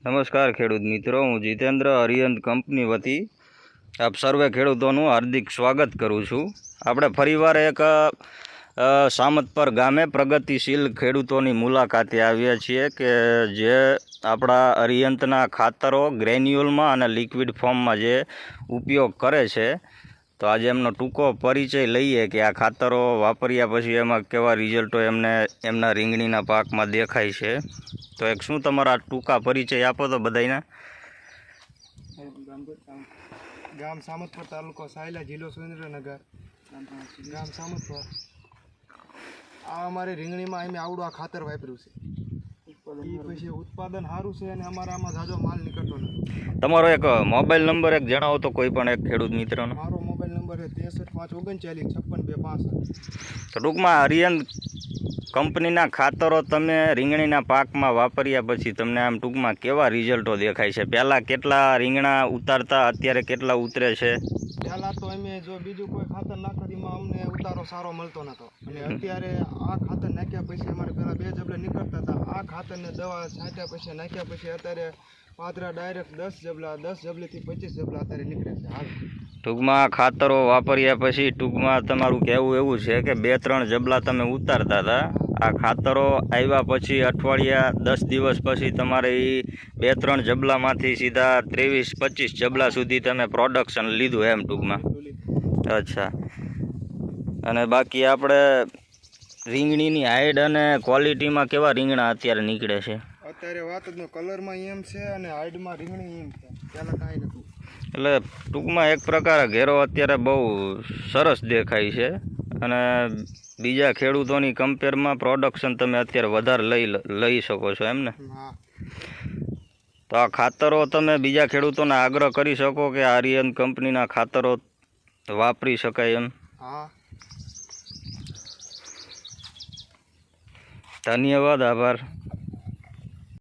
નમસ્કાર ખેડૂત મિત્રો, હું જીતેન્દ્ર અરિયંત કંપની વતી આપ સર્વે ખેડૂતોનું હાર્દિક સ્વાગત કરું છું। આપણે ફરીવાર એક સામતપર ગામે પ્રગતિશીલ ખેડૂતોની મુલાકાતે આવ્યા છીએ કે જે આપણા અરિયંતના ખાતરો ગ્રેન્યુઅલમાં અને લિક્વિડ ફોર્મમાં જે ઉપયોગ કરે છે। તો આજે એમનો ટૂંકો પરિચય લઈએ કે આ ખાતરો વાપર્યા પછી એમાં કેવા રિઝલ્ટો એમના રીંગણીના પાકમાં દેખાય છે। તો એક શું તમારા ટૂંકા પરિચય આપો તો બધાયના। ગામ સામતપર, તાલુકો સાયલા, જિલ્લો સુરેન્દ્રનગર। ગામ સામતપર। આ અમારી રીંગણીમાં અમે આવડું આ ખાતર વાપર્યું છે। પછી ઉત્પાદન સારું છે અને અમારા આમાં ઝાઝો માલ નીકળતો નથી। તમારો એક મોબાઈલ નંબર એક જણાવો તો કોઈ પણ એક ખેડૂત મિત્રનો। મારો મોબાઈલ નંબર છે 63 539 56 265। તો ટૂંકમાં અરિયંત કંપનીના ખાતરો તમે રીંગણીના પાકમાં વાપર્યા પછી તમને આમ ટૂંકમાં કેવા રિઝલ્ટો દેખાય છે? પહેલાં કેટલા રીંગણા ઉતારતા, અત્યારે કેટલા ઉતરે છે? પહેલાં તો અમે જો બીજું કોઈ ખાતર નાખતા એમાં અમને ઉતારો સારો મળતો નહોતો અને અત્યારે આ ખાતર નાખ્યા પછી અમારે પહેલાં 2 જબલા નીકળતા હતા। આ ખાતરને દવા છાંટ્યા પછી નાખ્યા પછી અત્યારે પાદરા ડાયરેક્ટ 10 જબલા, 10 જબલીથી 25 જબલા અત્યારે નીકળે છે હાલ। ટૂંકમાં ખાતરો વાપર્યા પછી ટૂંકમાં તમારું કહેવું એવું છે કે 2-3 જબલા તમે ઉતારતા હતા, આ ખાતરો આવ્યા પછી અઠવાડિયા 10 દિવસ પછી તમારે એ 2-3 જબલામાંથી સીધા 23-25 જબલા સુધી તમે પ્રોડક્શન લીધું એમ ટૂંકમાં? અચ્છા। અને બાકી આપણે રીંગણીની હાઈડ અને ક્વોલિટીમાં કેવા રીંગણા અત્યારે નીકળે છે? અત્યારે વાત જ કલરમાં એમ છે અને હાઈડમાં રીંગણી એમ છે, પહેલાં કાંઈ નહોતું। એટલે ટૂંકમાં એક પ્રકારે ઘેરો અત્યારે બહુ સરસ દેખાય છે અને બીજા ખેડૂતોની કમ્પેરમાં પ્રોડક્શન તમે અત્યારે વધારે લઈ શકો છો એમ ને? હા। તો આ ખાતરો તમે બીજા ખેડૂતોને આગ્રહ કરી શકો કે આર્યન કંપનીના ખાતરો વાપરી શકાય એમ? હા। ધન્યવાદ, આભાર।